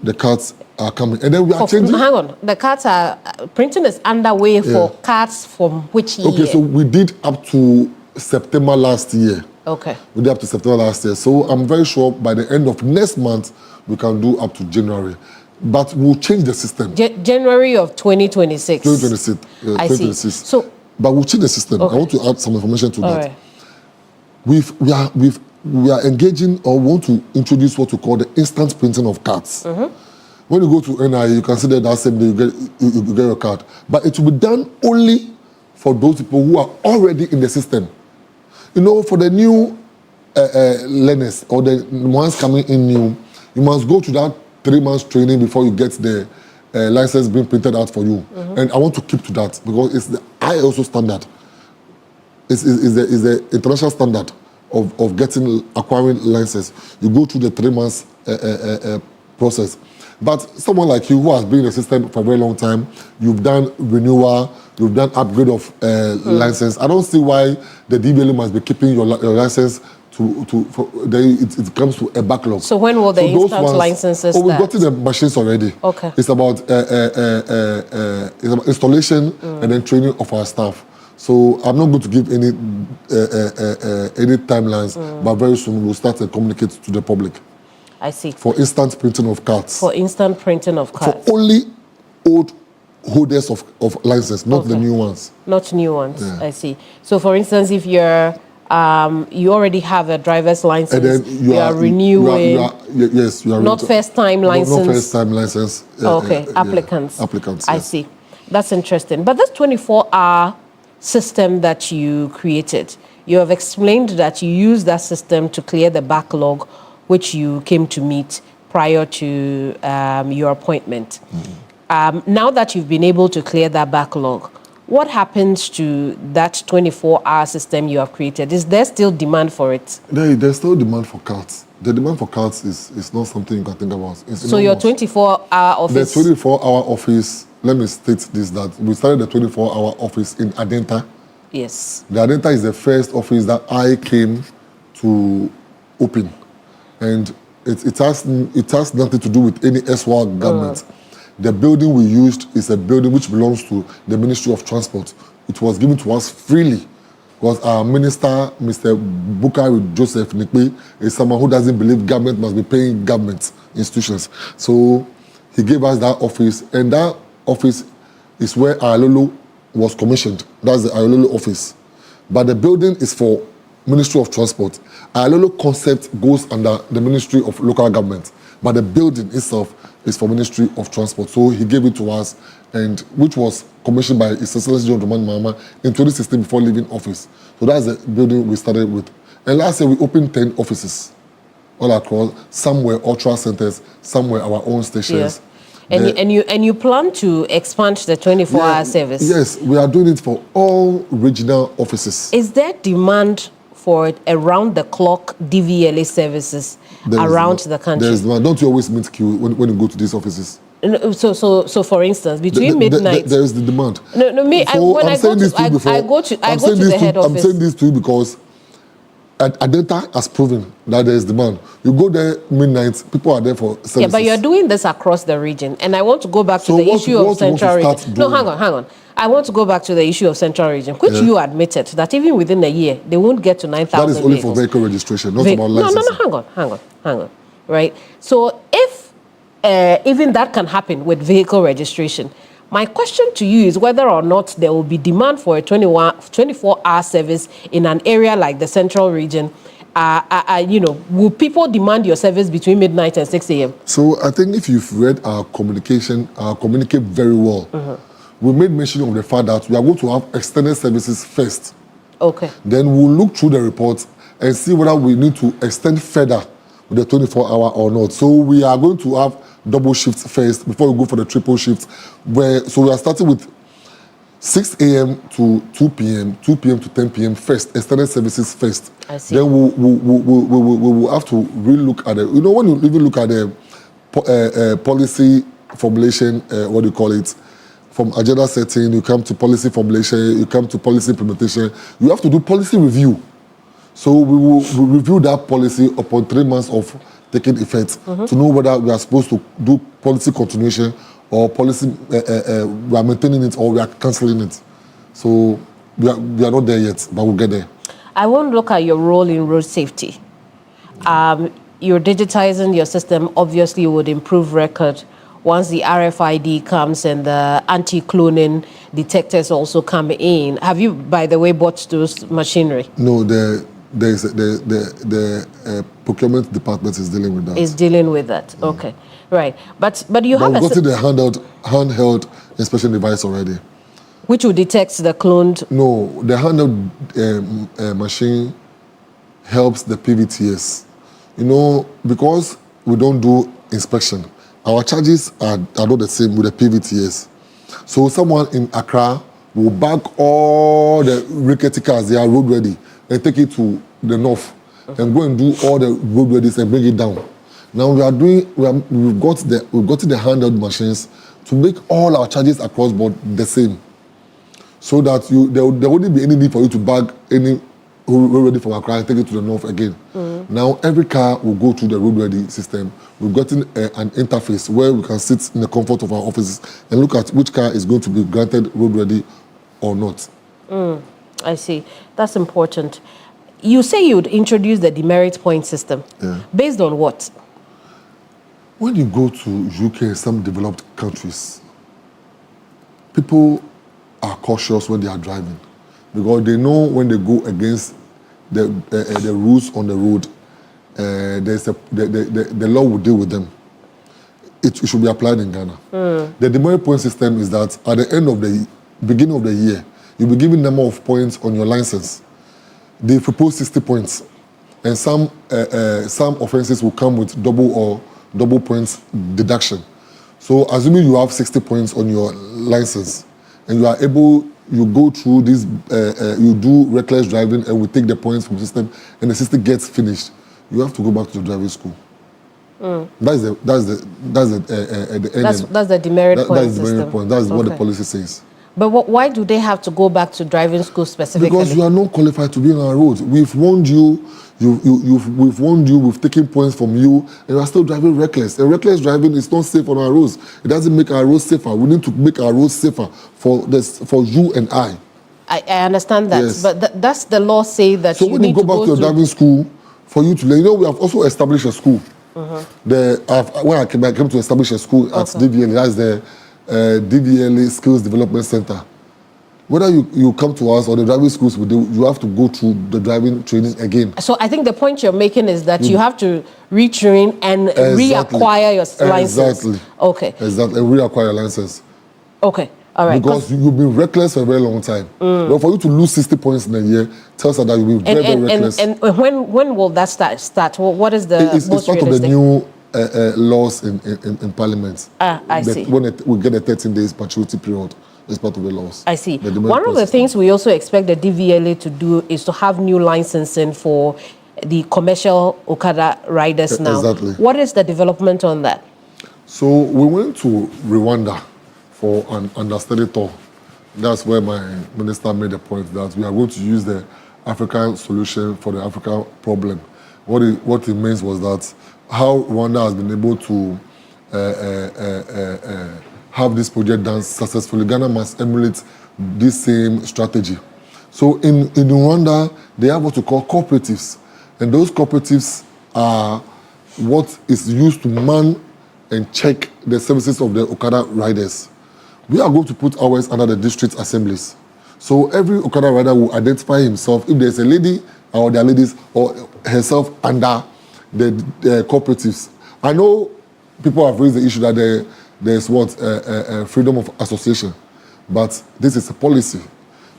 Speaker 10: the cards are coming. And then we are changing.
Speaker 1: Hang on. The cards are printing is underway for cards from which year?
Speaker 10: Okay, so we did up to September last year.
Speaker 1: Okay.
Speaker 10: We did up to September last year. So I'm very sure by the end of next month, we can do up to January. But we'll change the system.
Speaker 1: January of 2026.
Speaker 10: 2026.
Speaker 1: I
Speaker 10: 2026.
Speaker 1: see. So,
Speaker 10: but we'll change the system.
Speaker 1: Okay.
Speaker 10: I want to add some information to that.
Speaker 1: Right.
Speaker 10: We are engaging or want to introduce what we call the instant printing of cards. When you go to NIA, you can see that same day you get your card. But it will be done only for those people who are already in the system. You know, for the new learners or the ones coming in new, you must go to that 3 months training before you get the license being printed out for you. And I want to keep to that because it's the ISO standard. It's the international standard of acquiring license. You go through the 3 months process. But someone like you who has been in the system for a very long time, you've done renewal, you've done upgrade of license. I don't see why the DBLA must be keeping your license it comes to a backlog.
Speaker 1: So when will the instant licenses start?
Speaker 10: We've gotten the machines already.
Speaker 1: Okay.
Speaker 10: It's about installation and then training of our staff. So I'm not going to give any timelines, but very soon we'll start to communicate to the public.
Speaker 1: I see.
Speaker 10: For instant printing of cards.
Speaker 1: For instant printing of cards.
Speaker 10: For only old holders of license, not the new ones.
Speaker 1: Not new ones.
Speaker 10: Yeah.
Speaker 1: I see. So for instance, if you're you already have a driver's license,
Speaker 10: and then you are
Speaker 1: renewing.
Speaker 10: Yes, you are
Speaker 1: not first-time license.
Speaker 10: Not first-time license.
Speaker 1: Okay, applicants.
Speaker 10: Applicants.
Speaker 1: I
Speaker 10: yes.
Speaker 1: see. That's interesting. But this 24-hour system that you created, you have explained that you use that system to clear the backlog, which you came to meet prior to your appointment. Now that you've been able to clear that backlog, what happens to that 24-hour system you have created? Is there still demand for it?
Speaker 10: There's still demand for cards. The demand for cards is not something you can think about. It's
Speaker 1: so your 24-hour office?
Speaker 10: The 24-hour office, let me state this, that we started the 24-hour office in Adenta.
Speaker 1: Yes.
Speaker 10: The Adenta is the first office that I came to open. And it has nothing to do with any SWA government. The building we used is a building which belongs to the Ministry of Transport. It was given to us freely because our minister, Mr. Bukari Joseph Nikwe, is someone who doesn't believe government must be paying government institutions. So he gave us that office, and that office is where Ayalolo was commissioned. That's the Ayalolo office. But the building is for Ministry of Transport. Ayalolo concept goes under the Ministry of Local Government, but the building itself is for Ministry of Transport. So he gave it to us, and which was commissioned by His Excellency John Dramani Mahama in 2016 before leaving office. So that's the building we started with. And last year we opened 10 offices all across. Some were ultra centers, some were our own stations.
Speaker 1: Yeah. And you plan to expand the 24-hour service?
Speaker 10: Yes, we are doing it for all regional offices.
Speaker 1: Is there demand for around-the-clock DVLA services around the country?
Speaker 10: There is demand. Don't you always meet queue when you go to these offices?
Speaker 1: So for instance, between midnight...
Speaker 10: There is the demand.
Speaker 1: I go to the head office.
Speaker 10: I'm saying this to you because Adenta has proven that there is demand. You go there midnight, people are there for services.
Speaker 1: Yeah, but you're doing this across the region. And I want to go back to the issue of Central Region. No, hang on. I want to go back to the issue of Central Region, which you admitted that even within a year, they won't get to 9,000
Speaker 10: That is only
Speaker 1: vehicles.
Speaker 10: for vehicle registration, not about licensing.
Speaker 1: No, hang on. Right? So if even that can happen with vehicle registration, my question to you is whether or not there will be demand for a 24-hour service in an area like the Central Region. Will people demand your service between midnight and 6 a.m.?
Speaker 10: So I think if you've read our communicate very well. We made mention of the fact that we are going to have extended services first.
Speaker 1: Okay.
Speaker 10: Then we'll look through the reports and see whether we need to extend further with the 24-hour or not. So we are going to have double shifts first before we go for the triple shifts. So we are starting with 6 a.m. to 2 p.m., 2 p.m. to 10 p.m. first, extended services first.
Speaker 1: I see.
Speaker 10: Then we will have to really look at it. You know, when you even look at the policy formulation, what do you call it? From agenda setting, you come to policy formulation, you come to policy implementation, you have to do policy review. So we'll review that policy upon 3 months of taking effect to know whether we are supposed to do policy continuation or policy, we are maintaining it or we are cancelling it. So we are not there yet, but we'll get there.
Speaker 1: I want to look at your role in road safety. You're digitizing your system, obviously would improve record once the RFID comes and the anti-cloning detectors also come in. Have you, by the way, bought those machinery?
Speaker 10: No, the procurement department is dealing with that.
Speaker 1: Is dealing with that, okay. Right, but you have
Speaker 10: we've gotten the handheld inspection device already.
Speaker 1: Which will detect the cloned?
Speaker 10: No, the handheld machine helps the PVTS. You know, because we don't do inspection, our charges are not the same with the PVTS. So someone in Accra will bag all the rickety cars, they are road ready, and take it to the north and go and do all the road readies and bring it down. Now we've gotten the handheld machines to make all our charges across board the same, so that there wouldn't be any need for you to bag any road ready from Accra and take it to the north again. Now every car will go through the road ready system. We've gotten an interface where we can sit in the comfort of our offices and look at which car is going to be granted road ready or not.
Speaker 1: I see. That's important. You say you'd introduce the demerit point system.
Speaker 10: Yeah.
Speaker 1: Based on what?
Speaker 10: When you go to UK and some developed countries, people are cautious when they are driving because they know when they go against the rules on the road, the law will deal with them. It should be applied in Ghana. The demerit point system is that at the end of the beginning of the year, you'll be given number of points on your license. They propose 60 points, and some offences will come with double points deduction. So assuming you have 60 points on your license and you are able, you go through this, you do reckless driving and we take the points from the system and the system gets finished, you have to go back to the driving school. That's the
Speaker 1: demerit point system.
Speaker 10: That's the demerit point. That's what the policy says.
Speaker 1: But why do they have to go back to driving school specifically?
Speaker 10: Because you are not qualified to be on our roads. We've warned you. We've warned you. We've taken points from you, and you are still driving reckless. And reckless driving is not safe on our roads. It doesn't make our roads safer. We need to make our roads safer for you and I.
Speaker 1: I understand that,
Speaker 10: yes.
Speaker 1: But does the law say that?
Speaker 10: So
Speaker 1: you
Speaker 10: when you go back to your driving school, for you to learn, you know, we have also established a school. When I came to establish a school at DVLA, that's the DVLA Skills Development Center. Whether you come to us or the driving schools, you have to go through the driving training again. So
Speaker 1: I think the point you're making is that you have to retrain and reacquire your license.
Speaker 10: Exactly.
Speaker 1: Okay.
Speaker 10: Exactly, and reacquire your license.
Speaker 1: Okay. All right.
Speaker 10: Because you've been reckless for a very long time. But for you to lose 60 points in a year tells us that you'll be very reckless.
Speaker 1: And when will that start? What is the
Speaker 10: it's
Speaker 1: most
Speaker 10: part
Speaker 1: realistic?
Speaker 10: of the new laws in Parliament.
Speaker 1: I see.
Speaker 10: When we get a 13 days maturity period, it's part of the laws.
Speaker 1: I see. One of the things we also expect the DVLA to do is to have new licensing for the commercial Okada riders now.
Speaker 10: Exactly.
Speaker 1: What is the development on that?
Speaker 10: So we went to Rwanda for an understudy tour. That's where my minister made the point that we are going to use the African solution for the African problem. What it means was that how Rwanda has been able to have this project done successfully, Ghana must emulate this same strategy. So in Rwanda, they have what we call cooperatives. And those cooperatives are what is used to man and check the services of the Okada riders. We are going to put ours under the district assemblies. So every Okada rider will identify himself, if there's a lady or their ladies or herself under the cooperatives. I know people have raised the issue that there's freedom of association, but this is a policy.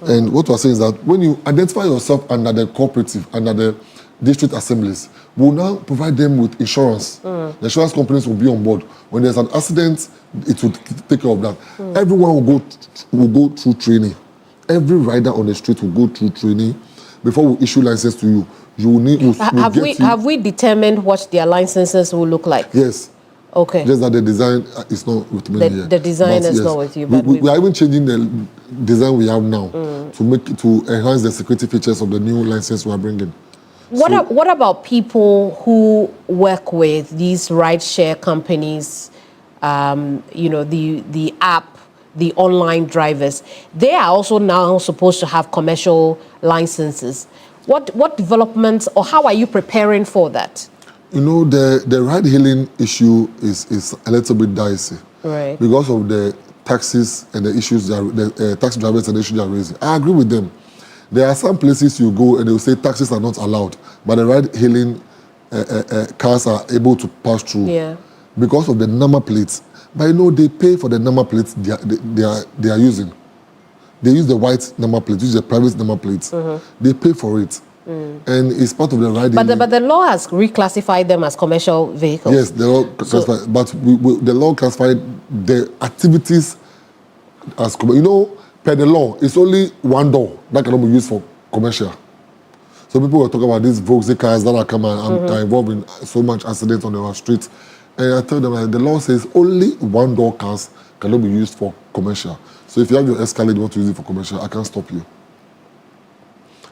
Speaker 10: And what we're saying is that when you identify yourself under the cooperative, under the district assemblies. We'll now provide them with insurance. The insurance companies will be on board. When there's an accident, it will take care of that. Everyone will go through training. Every rider on the street will go through training before we issue license to you.
Speaker 1: Have we determined what their licenses will look like?
Speaker 10: Yes.
Speaker 1: Okay.
Speaker 10: Just that the design is not with me here.
Speaker 1: The design is not with you. But
Speaker 10: we are even changing the design we have now to enhance the security features of the new license we are bringing.
Speaker 1: What about people who work with these rideshare companies? The app, the online drivers. They are also now supposed to have commercial licenses. What developments, or how are you preparing for that?
Speaker 10: The ride-hailing issue is a little bit dicey,
Speaker 1: right?
Speaker 10: Because of the taxis and the issues the taxi drivers and the issues they are raising. I agree with them. There are some places you go and they will say taxis are not allowed, but the ride-hailing cars are able to pass through.
Speaker 1: Yeah.
Speaker 10: Because of the number plates. But they pay for the number plates they are using. They use the white number plates, use the private number plates. They pay for it. And it's part of the ride.
Speaker 1: But the law has reclassified them as commercial vehicles.
Speaker 10: Yes, the law classified. But the law classified the activities as commercial. Per the law, it's only one door that cannot be used for commercial. So people were talking about these Volkswagen cars that are coming and are involved in so much accidents on our streets. And I told them that the law says only one door cars cannot be used for commercial. So if you have your Escalade, you want to use it for commercial, I can't stop you.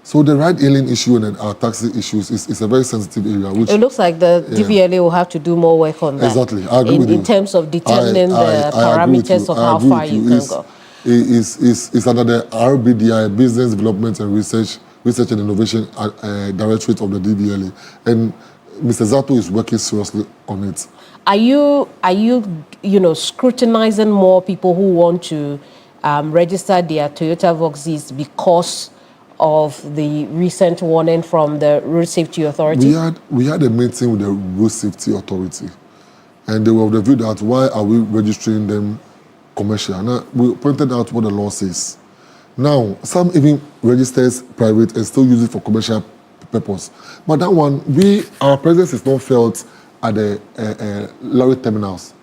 Speaker 10: So the ride-hailing issue and our taxi issues is a very sensitive area. Which,
Speaker 1: it looks like the DVLA will have to do more work on that.
Speaker 10: Exactly, I agree with you.
Speaker 1: In terms of determining the parameters of how far you can go.
Speaker 10: It's under the RBDI, Business Development and Research and Innovation Directorate of the DVLA. And Mr. Zato is working seriously on it.
Speaker 1: Are you scrutinizing more people who want to register their Toyota Voxes because of the recent warning from the Road Safety Authority?
Speaker 10: We had a meeting with the Road Safety Authority, and they were of the view that why are we registering them commercial? Now, we pointed out what the law says. Now, some even registers private and still use it for commercial purpose. But that one, our presence is not felt at the lorry terminals.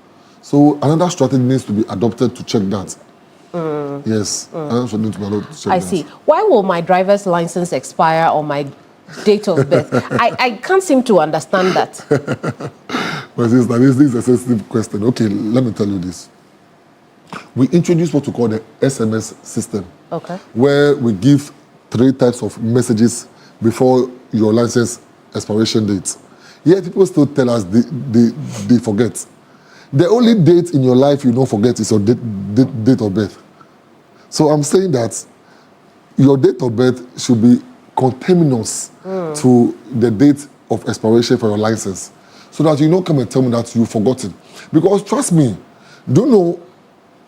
Speaker 10: So another strategy needs to be adopted to check that. Yes, another strategy needs to be adopted to check
Speaker 1: I
Speaker 10: that.
Speaker 1: see. Why will my driver's license expire on my date of birth? I can't seem to understand that.
Speaker 10: My sister, this is a sensitive question. Okay, let me tell you this. We introduced what we call the SMS system.
Speaker 1: Okay.
Speaker 10: Where we give 3 types of messages before your license expiration date. Yet people still tell us they forget. The only date in your life you don't forget is your date of birth. So I'm saying that your date of birth should be conterminous to the date of expiration for your license, so that you don't come and tell me that you've forgotten. Because trust me, do you know,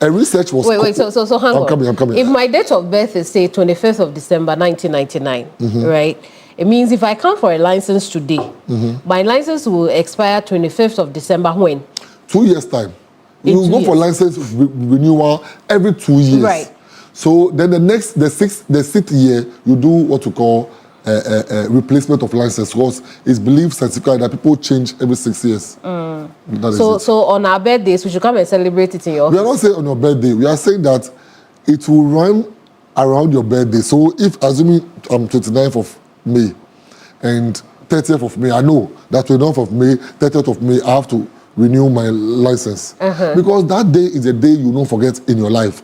Speaker 10: a research was...
Speaker 1: Wait, so hang on.
Speaker 10: I'm coming.
Speaker 1: If my date of birth is, say, 25th of December, 1999, right? It means if I come for a license today, my license will expire 25th of December when?
Speaker 10: 2 years' time. You go for license renewal every 2 years.
Speaker 1: Right.
Speaker 10: So then the sixth year, you do what you call replacement of license, because it's believed scientifically that people change every 6 years.
Speaker 1: So on our birthdays, we should come and celebrate it in your office.
Speaker 10: We are not saying on your birthday. We are saying that it will run around your birthday. So if, assuming I'm 29th of May and 30th of May, I know that 29th of May, 30th of May, I have to renew my license. Because that day is a day you don't forget in your life.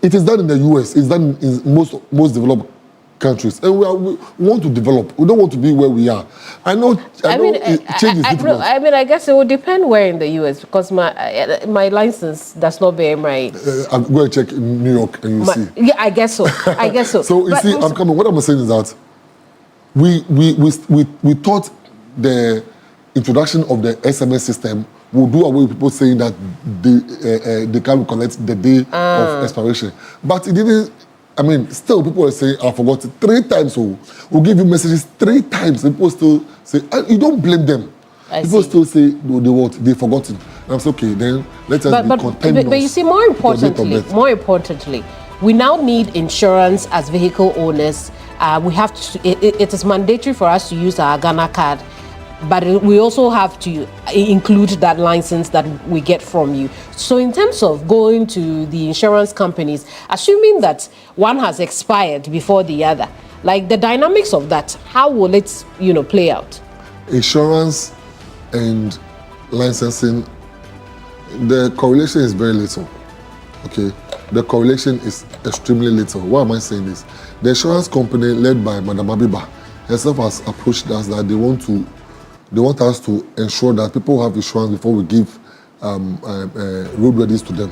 Speaker 10: It is done in the US, it's done in most developed countries. And we want to develop. We don't want to be where we are. I know change is difficult.
Speaker 1: I guess it would depend where in the US, because my license does not bear my...
Speaker 10: I'm going to check in New York and you see.
Speaker 1: Yeah, I guess so. I guess so.
Speaker 10: So you see, I'm coming. What I'm saying is that we thought the introduction of the SMS system will do away with people saying that they can't collect the day of expiration. But it didn't. I mean, still people are saying, I forgot it 3 times. So we'll give you messages 3 times. People still say, you don't blame them. People still say, no, they forgotten. And I'm saying, okay, then let us be content.
Speaker 1: But you see, more importantly, we now need insurance as vehicle owners we have to, it is mandatory for us to use our Ghana card, but we also have to include that license that we get from you. So in terms of going to the insurance companies, assuming that one has expired before the other, like the dynamics of that, how will it, play out?
Speaker 10: Insurance and licensing, the correlation is very little. Okay, the correlation is extremely little. Why am I saying this? The insurance company led by Madam Abiba herself has approached us that they want us to ensure that people have insurance before we give roadworthies to them.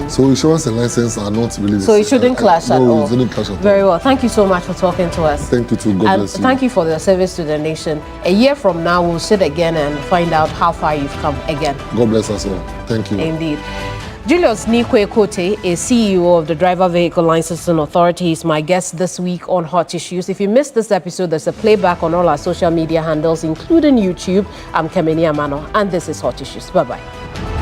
Speaker 10: So insurance and license are not really
Speaker 1: so it shouldn't clash at all.
Speaker 10: No, it shouldn't clash at all.
Speaker 1: Very well. Thank you so much for talking to us.
Speaker 10: Thank you too. God bless you.
Speaker 1: Thank you for the service to the nation. A year from now, we'll sit again and find out how far you've come again.
Speaker 10: God bless us all. Thank you.
Speaker 1: Indeed. Julius Nikwe Kote is CEO of the Driver Vehicle Licensing Authority. He's my guest this week on Hot Issues. If you missed this episode, there's a playback on all our social media handles, including YouTube. I'm Kemeni Amano, and this is Hot Issues. Bye-bye.